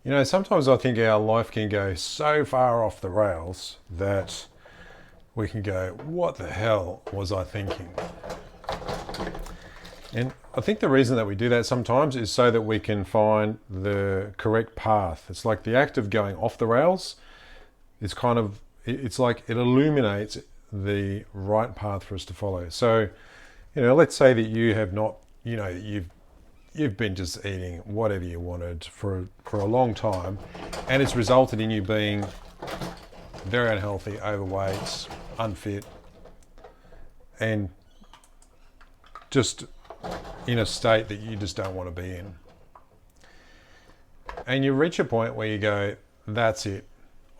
You know, sometimes I think our life can go so far off the rails that we can go, what the hell was I thinking? And I think the reason that we do that sometimes is so that we can find the correct path. It's like the act of going off the rails. It's like it illuminates the right path for us to follow. So, let's say that you have not, you've been just eating whatever you wanted for a long time, and it's resulted in you being very unhealthy, overweight, unfit, and just in a state that you just don't want to be in. And you reach a point where you go, that's it.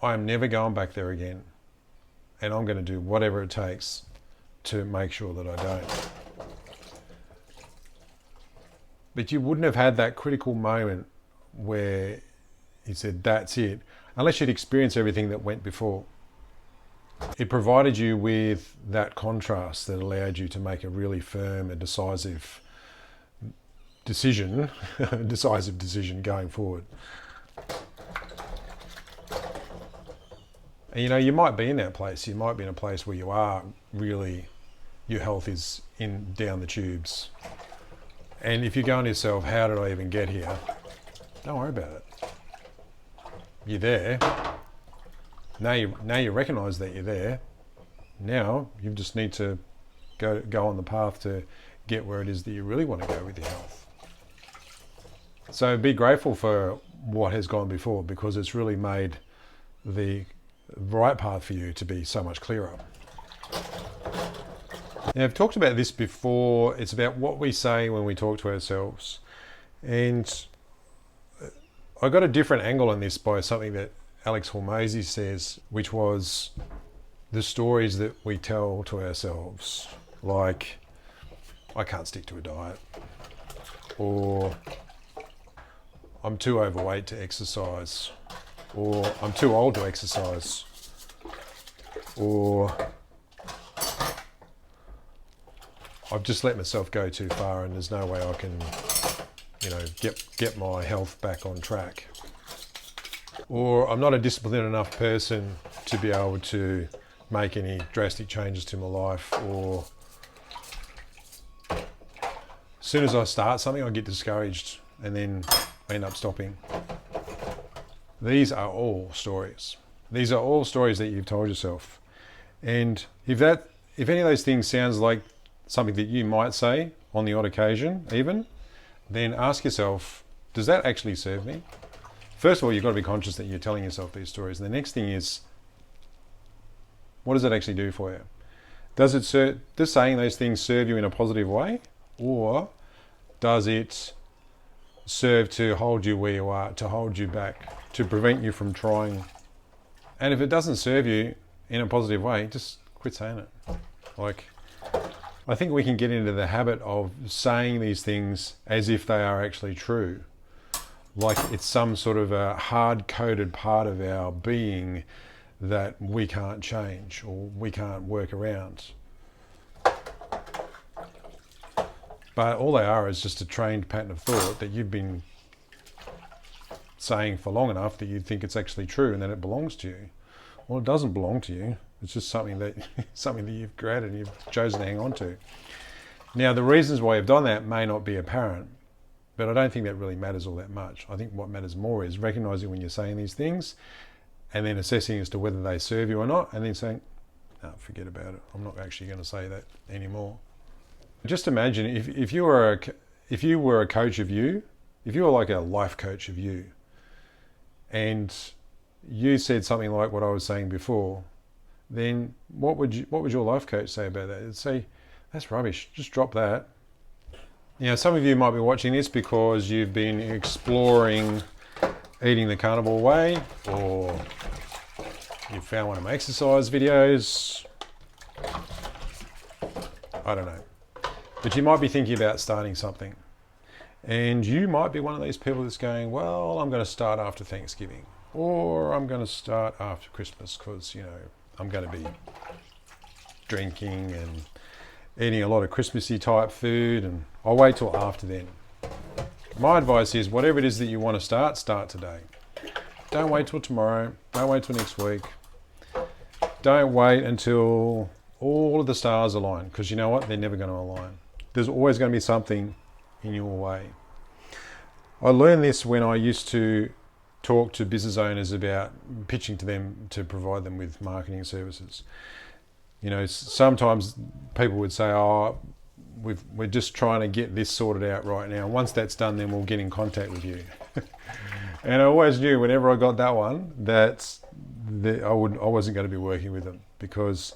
I'm never going back there again. And I'm going to do whatever it takes to make sure that I don't. But you wouldn't have had that critical moment where you said, that's it, unless you'd experienced everything that went before. It provided you with that contrast that allowed you to make a really firm and decisive decision going forward. And you might be in that place. You might be in a place where you are really, your health is down the tubes. And if you're going to yourself, how did I even get here? Don't worry about it. You're there. Now you recognise that you're there. Now you just need to go on the path to get where it is that you really want to go with your health. So be grateful for what has gone before, because it's really made the right path for you to be so much clearer. Now, I've talked about this before. It's about what we say when we talk to ourselves. And I got a different angle on this by something that Alex Hormozy says, which was the stories that we tell to ourselves. Like, I can't stick to a diet. Or, I'm too overweight to exercise. Or, I'm too old to exercise. Or, I've just let myself go too far and there's no way I can, get my health back on track. Or I'm not a disciplined enough person to be able to make any drastic changes to my life. Or as soon as I start something, I get discouraged and then I end up stopping. These are all stories. These are all stories that you've told yourself. And if any of those things sounds like something that you might say on the odd occasion even, then ask yourself, does that actually serve me? First of all, you've got to be conscious that you're telling yourself these stories. And the next thing is, what does it actually do for you? Does saying those things serve you in a positive way? Or does it serve to hold you where you are, to hold you back, to prevent you from trying? And if it doesn't serve you in a positive way, just quit saying it. I think we can get into the habit of saying these things as if they are actually true. Like it's some sort of a hard-coded part of our being that we can't change or we can't work around. But all they are is just a trained pattern of thought that you've been saying for long enough that you think it's actually true and that it belongs to you. Well, it doesn't belong to you. It's just something that you've created and you've chosen to hang on to. Now, the reasons why you've done that may not be apparent, but I don't think that really matters all that much. I think what matters more is recognizing when you're saying these things and then assessing as to whether they serve you or not, and then saying, no, forget about it. I'm not actually going to say that anymore. Just imagine if you were a coach of you, if you were like a life coach of you, and you said something like what I was saying before, then what would your life coach say about that? It'd say, that's rubbish, just drop that. Some of you might be watching this because you've been exploring eating the carnivore way, or you've found one of my exercise videos. I don't know. But you might be thinking about starting something. And you might be one of these people that's going, well, I'm going to start after Thanksgiving, or I'm going to start after Christmas because, I'm going to be drinking and eating a lot of Christmassy type food, and I'll wait till after then. My advice is, whatever it is that you want to start today. Don't wait till tomorrow. Don't wait till next week. Don't wait until all of the stars align, because you know what? They're never going to align. There's always going to be something in your way. I learned this when I used to talk to business owners about pitching to them to provide them with marketing services. You know, sometimes people would say, oh, we're just trying to get this sorted out right now. Once that's done, then we'll get in contact with you. And I always knew whenever I got that one that I wasn't going to be working with them, because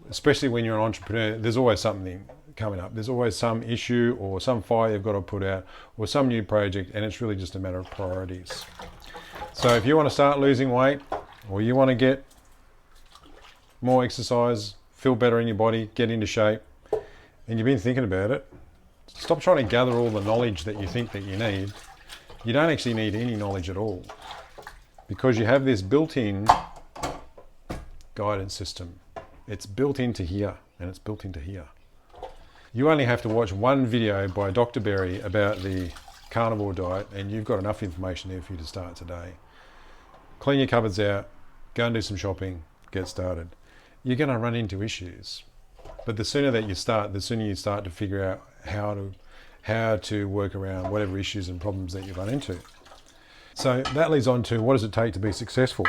especially when you're an entrepreneur, there's always something coming up. There's always some issue or some fire you've got to put out or some new project, and it's really just a matter of priorities. So if you want to start losing weight, or you want to get more exercise, feel better in your body, get into shape, and you've been thinking about it, stop trying to gather all the knowledge that you think that you need. You don't actually need any knowledge at all, because you have this built-in guidance system. It's built into here, and it's built into here. You only have to watch one video by Dr. Berry about the carnivore diet, and you've got enough information there for you to start today. Clean your cupboards out, go and do some shopping, get started. You're going to run into issues, but the sooner that you start, the sooner you start to figure out how to work around whatever issues and problems that you run into. So that leads on to, what does it take to be successful?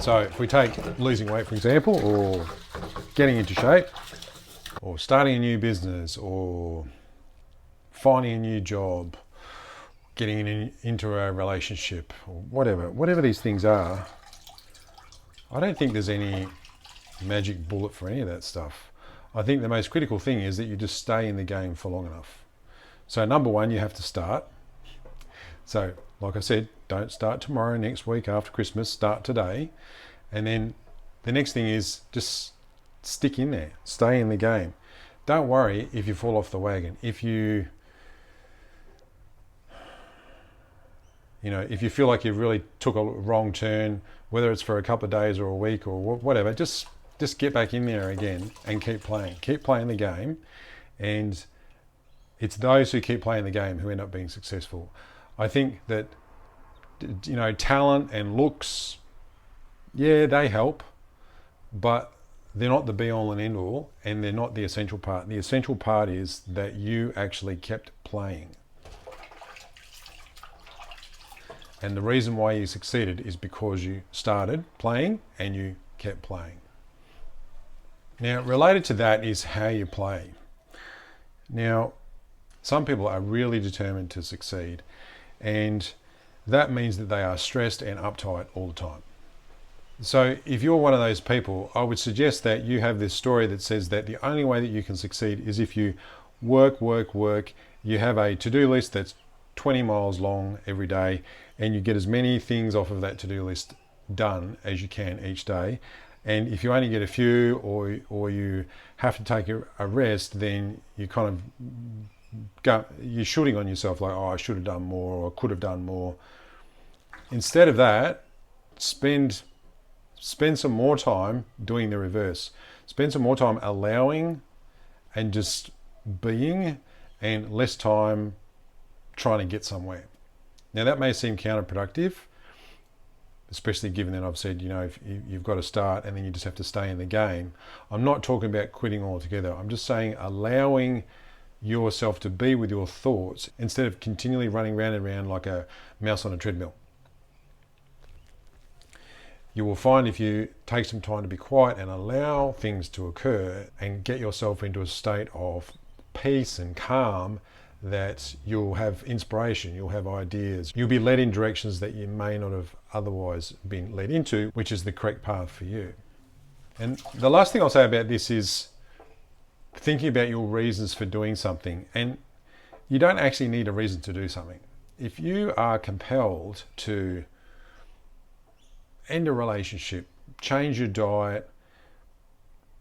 So if we take losing weight, for example, or getting into shape, or starting a new business, or finding a new job, getting into a relationship, or whatever these things are, I don't think there's any magic bullet for any of that stuff. I think the most critical thing is that you just stay in the game for long enough. So number one, you have to start. So like I said, don't start tomorrow, next week, after Christmas, start today. And then the next thing is just stick in there, stay in the game. Don't worry if you fall off the wagon. If you feel like you really took a wrong turn, whether it's for a couple of days or a week or whatever, just get back in there again and keep playing the game. And it's those who keep playing the game who end up being successful. I think that, talent and looks, yeah, they help, but they're not the be all and end all, and they're not the essential part. The essential part is that you actually kept playing. And the reason why you succeeded is because you started playing and you kept playing. Now, related to that is how you play. Now, some people are really determined to succeed, and that means that they are stressed and uptight all the time. So if you're one of those people, I would suggest that you have this story that says that the only way that you can succeed is if you work. You have a to-do list that's 20 miles long every day, and you get as many things off of that to-do list done as you can each day. And if you only get a few, or you have to take a rest, then you kind of you're shooting on yourself like, oh, I should have done more, or I could have done more. Instead of that, spend some more time doing the reverse. Spend some more time allowing and just being, and less time trying to get somewhere. Now that may seem counterproductive, especially given that I've said, if you've got to start and then you just have to stay in the game. I'm not talking about quitting altogether. I'm just saying allowing yourself to be with your thoughts instead of continually running round and round like a mouse on a treadmill. You will find if you take some time to be quiet and allow things to occur and get yourself into a state of peace and calm, that you'll have inspiration, you'll have ideas, you'll be led in directions that you may not have otherwise been led into, which is the correct path for you. And the last thing I'll say about this is thinking about your reasons for doing something. And you don't actually need a reason to do something. If you are compelled to end a relationship, change your diet,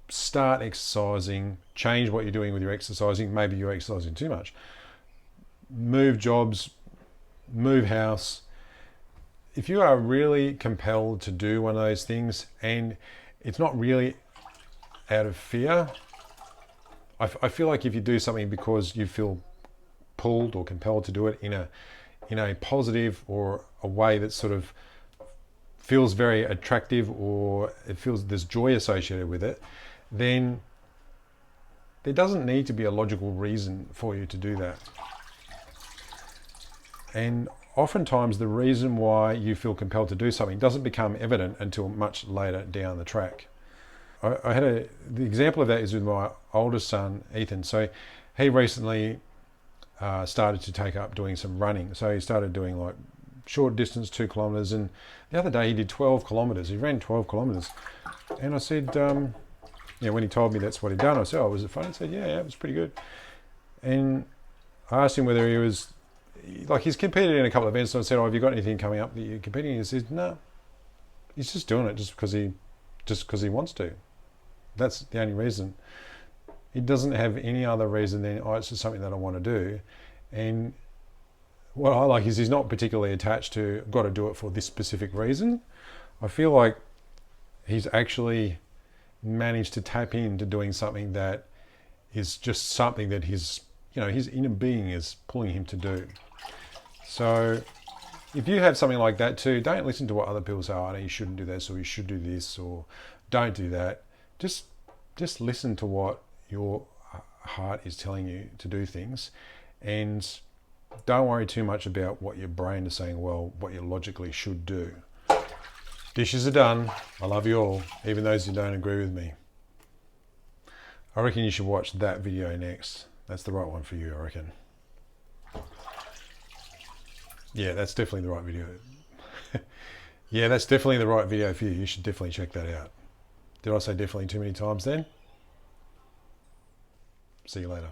start exercising, change what you're doing with your exercising, maybe you're exercising too much, move jobs, move house. If you are really compelled to do one of those things, and it's not really out of fear, I feel like if you do something because you feel pulled or compelled to do it in in a positive or a way that sort of feels very attractive, or it feels there's joy associated with it, then there doesn't need to be a logical reason for you to do that. And oftentimes the reason why you feel compelled to do something doesn't become evident until much later down the track. I had the example of that is with my oldest son, Ethan. So he recently started to take up doing some running. So he started doing like short distance, 2 kilometers. And the other day he did 12 kilometers. He ran 12 kilometers. And I said, when he told me that's what he'd done, I said, oh, was it fun? He said, yeah, it was pretty good. And I asked him whether he was, like, he's competed in a couple of events. So I said, oh, have you got anything coming up that you're competing in? He said, no, he's just doing it just because he wants to. That's the only reason. It doesn't have any other reason than, oh, it's just something that I want to do. And what I like is he's not particularly attached to, I've got to do it for this specific reason. I feel like he's actually managed to tap into doing something that is just something that his inner being is pulling him to do. So if you have something like that too, don't listen to what other people say, oh, no, you shouldn't do this, or you should do this, or don't do that. Just listen to what your heart is telling you to do things, and don't worry too much about what your brain is saying, well, what you logically should do. Dishes are done. I love you all, even those who don't agree with me. I reckon you should watch that video next. That's the right one for you, I reckon. Yeah, that's definitely the right video. Yeah, that's definitely the right video for you. You should definitely check that out. Did I say definitely too many times then? See you later.